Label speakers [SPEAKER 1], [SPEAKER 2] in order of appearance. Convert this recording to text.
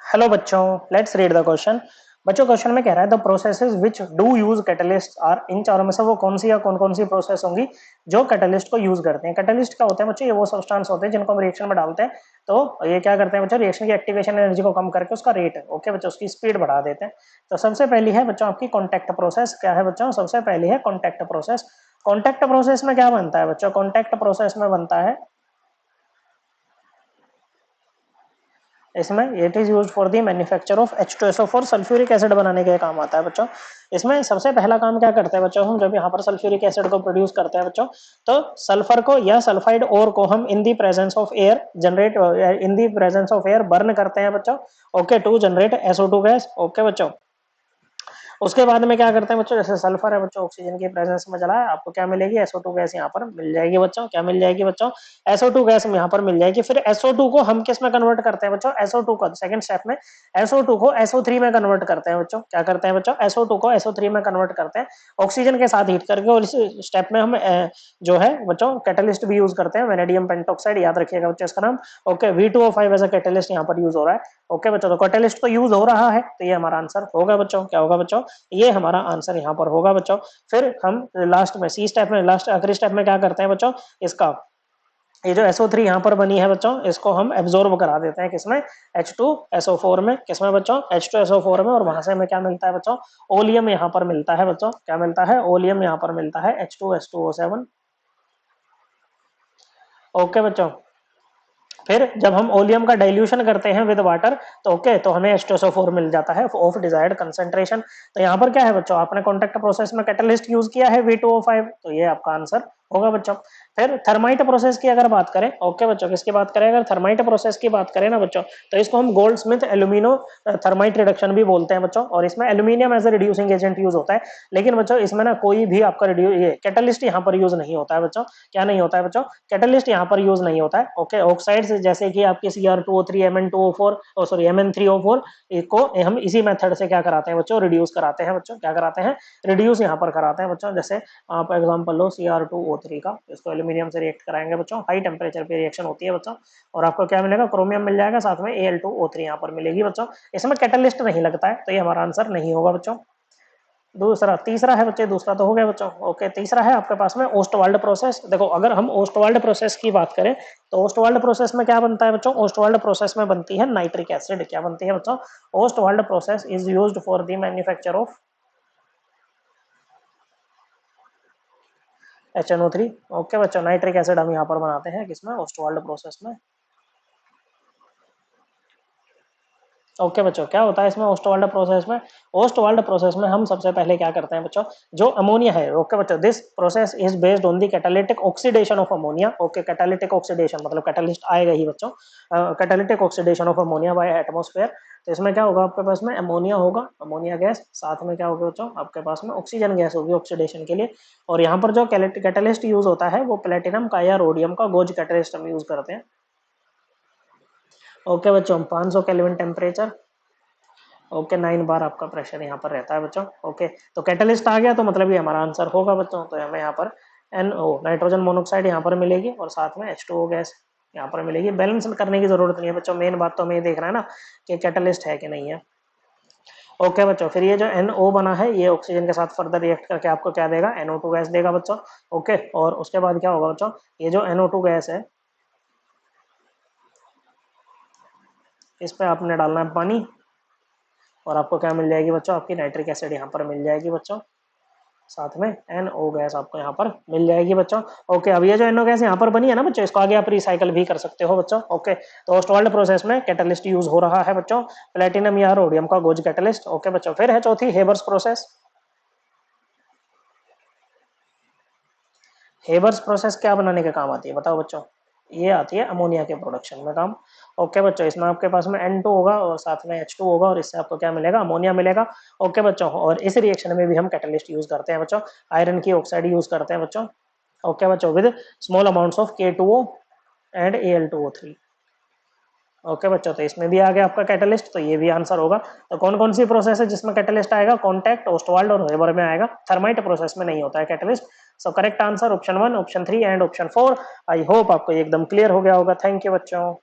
[SPEAKER 1] Hello बच्चों, let's read the question. बच्चों question में कह रहा है the processes which do use catalyst are, इन चारों में से वो कौन सी या कौन सी प्रोसेस होंगी जो कैटलिस्ट को यूज करते हैं। कैटलिस्ट क्या होते हैं बच्चों? ये वो सब्सटेंस होते हैं जिनको हम रिएक्शन में डालते हैं तो ये क्या करते हैं बच्चों? रिएक्शन की एक्टिवेशन एनर्जी को कम करके उसका रेट ओके बच्चों उसकी स्पीड बढ़ा देते हैं। तो सबसे पहली है बच्चों आपकी कॉन्टैक्ट प्रोसेस। क्या है बच्चों? सबसे पहली है कॉन्टैक्ट प्रोसेस। कॉन्टैक्ट प्रोसेस में क्या बनता है बच्चों? कॉन्टैक्ट प्रोसेस में बनता है इसमें it is used for the manufacture of H2SO4 sulphuric acid बनाने के काम आता है बच्चों। इसमें सबसे पहला काम क्या करते हैं बच्चों? हम जब यहाँ पर सल्फ्यूरिक एसिड को प्रोड्यूस करते हैं बच्चों, तो सल्फर को या सल्फाइड ओर को हम in the presence of air generate in the presence of air burn करते हैं बच्चों, okay, to generate SO2 gas, okay बच्चों। उसके बाद में क्या करते हैं बच्चों? जैसे सल्फर है बच्चों, ऑक्सीजन की प्रेजेंस में जला है, आपको क्या मिलेगी? SO2 गैस यहाँ पर मिल जाएगी बच्चों। क्या मिल जाएगी बच्चों? SO2 गैस यहाँ पर मिल जाएगी। फिर SO2 को हम किस में कन्वर्ट करते हैं बच्चों? SO2 को सेकंड स्टेप में SO2 को SO3 में कन्वर्ट करते हैं बच्चों। क्या करते हैं बच्चों? SO2 को SO3 में कन्वर्ट करते हैं ऑक्सीजन के साथ हीट करके। और इस स्टेप में हम जो है बच्चों कैटलिस्ट भी यूज करते हैं, वेनेडियम पेंटॉक्साइड, याद रखिएगा बच्चों इसका नाम, okay. V2O5 as a catalyst यहाँ पर यूज हो रहा है, ओके बच्चों। तो कैटलिस्ट तो यूज हो रहा है, तो ये हमारा आंसर होगा बच्चों। क्या होगा बच्चों? ये हमारा आंसर यहाँ पर होगा बच्चों। फिर हम लास्ट में सी स्टेप में, लास्ट आखिरी स्टेप में क्या करते हैं बच्चों? इसका ये जो SO3 यहाँ पर बनी है बच्चों, इसको हम एब्जॉर्ब करा देते हैं किसमें? H2SO4 में। किसमें बच्चों? H2SO4 में। और वहां से हमें क्या मिलता है बच्चों? ओलियम यहाँ पर मिलता है बच्चों। क्या मिलता है? ओलियम यहाँ पर मिलता है H2S2O7, ओके बच्चों। फिर जब हम ओलियम का डाइल्यूशन करते हैं विद वाटर, तो ओके, तो हमें H2SO4 मिल जाता है ऑफ डिजायर्ड कंसेंट्रेशन। तो यहाँ पर क्या है बच्चों? आपने कॉन्टैक्ट प्रोसेस में कैटलिस्ट यूज किया है V2O5, तो ये आपका आंसर होगा बच्चों। फिर थर्माइट प्रोसेस की अगर बात करें, ओके बच्चों, किसकी बात करें? अगर थर्माइट प्रोसेस की बात करें ना बच्चों, तो इसको हम Goldschmidt alumino thermite reduction भी बोलते हैं बच्चों। और इसमें aluminium as a reducing agent use होता है। लेकिन बच्चों इसमें ना कोई भी आपका ये कैटलिस्ट यहाँ पर यूज नहीं होता है बच्चों। क्या नहीं होता है बच्चों? कैटलिस्ट यहाँ पर यूज नहीं होता है, ओके। ऑक्साइड्स जैसे कि आपके Cr2O3 Mn2O4 सॉरी Mn3O4 को हम इसी मेथड से क्या कराते हैं बच्चों? रिड्यूस कराते हैं बच्चों। क्या कराते हैं? रिड्यूस यहाँ पर कराते हैं बच्चों। जैसे आप एग्जांपल लो Cr2O3 का, इसको एल्यूमिनियम से रिएक्ट कराएंगे बच्चों, हाई टेम्परेचर पे रिएक्शन होती है बच्चों, और आपको क्या मिलेगा? क्रोमियम मिल जाएगा, साथ में Al2O3 यहाँ पर मिलेगी बच्चों। इसमें कैटलिस्ट नहीं लगता है, तो ये हमारा आंसर नहीं होगा बच्चों। दूसरा, तीसरा है बच्चे, दूसरा तो हो गया बच्चों, ओके। तीसरा है आपके पास में ओस्टवाल्ड प्रोसेस। देखो अगर हम ओस्टवाल्ड प्रोसेस की बात करें, तो ओस्टवाल्ड प्रोसेस में क्या बनता है बच्चों? ओस्टवाल्ड प्रोसेस में बनती है नाइट्रिक एसिड। क्या बनती है बच्चों? Ostwald process is used for the manufacture of HNO3, okay बच्चों। नाइट्रिक एसिड हम यहाँ पर बनाते हैं किसमें? ओस्टवाल्ड प्रोसेस में, ओके बच्चों। क्या होता है इसमें ओस्टवाल्ड प्रोसेस में? ओस्टवाल्ड प्रोसेस में हम सबसे पहले क्या करते हैं बच्चों? जो अमोनिया है, ओके बच्चों, this process is based on the catalytic oxidation of ammonia, okay. Catalytic oxidation मतलब कैटालिस्ट आएगा ही बच्चों, catalytic oxidation of ammonia bye atmosphere. तो इसमें क्या होगा आपके पास में? अमोनिया होगा, अमोनिया गैस, साथ में क्या होगा बच्चों? आपके पास में ऑक्सीजन गैस होगी ऑक्सीडेशन के लिए। और यहाँ पर जो कैटालिस्ट यूज होता है वो प्लेटिनम का या रोडियम का गोज कैटालिस्ट हम यूज करते हैं, ओके बच्चों। 500 केल्विन टेम्परेचर, ओके। 9 बार आपका प्रेशर यहाँ पर रहता है बच्चों, ओके। तो कैटलिस्ट आ गया, तो मतलब ये हमारा आंसर होगा बच्चों। तो हमें यहाँ पर NO नाइट्रोजन मोनोऑक्साइड यहाँ पर मिलेगी, और साथ में H2O गैस यहाँ पर मिलेगी। बैलेंस करने की जरूरत नहीं है बच्चों, मेन बात तो हमें ये देखना है ना कि कैटलिस्ट है कि नहीं है, ओके बच्चों। फिर ये जो NO बना है, ये ऑक्सीजन के साथ फर्दर रिएक्ट करके आपको क्या देगा? NO2 गैस देगा बच्चों, ओके। और उसके बाद क्या होगा बच्चों? ये जो NO2 गैस है, इस पे आपने डालना है पानी, और आपको क्या मिल जाएगी बच्चों? आपकी नाइट्रिक एसिड यहाँ पर मिल जाएगी बच्चों, साथ में NO गैस आपको यहाँ पर मिल जाएगी बच्चों, ओके। अब ये जो NO गैस यहाँ पर बनी है ना बच्चों, इसको आगे आप रिसाइकल भी कर सकते हो बच्चों, ओके। तो ओस्टवाल्ड प्रोसेस में कैटलिस्ट यूज हो रहा है बच्चों, प्लेटिनम या रोडियम का गोज कैटलिस्ट, ओके बच्चों। फिर है चौथी हेबर्स प्रोसेस। हेबर्स प्रोसेस क्या बनाने के काम आती है बताओ बच्चों? ये आती है अमोनिया के प्रोडक्शन में काम, ओके बच्चों। इसमें आपके पास में N2 होगा और साथ में H2 होगा, और इससे आपको क्या मिलेगा? अमोनिया मिलेगा, ओके बच्चों। और इस रिएक्शन में भी हम कैटलिस्ट यूज करते हैं बच्चों, आयरन की ऑक्साइड यूज करते हैं बच्चों, ओके बच्चों, with small amounts of K2O and Al2O3, okay बच्चों। तो इसमें भी आ गया आपका कैटलिस्ट, तो ये भी आंसर होगा। तो कौन कौन सी प्रोसेस है जिसमें कैटलिस्ट आएगा? कॉन्टैक्ट, ओस्टवाल्ड और हेबर में आएगा। थर्माइट प्रोसेस में नहीं होता है catalyst. So correct answer option 1, option 3 and option 4। I hope आपको एकदम क्लियर हो गया होगा। थैंक यू बच्चों।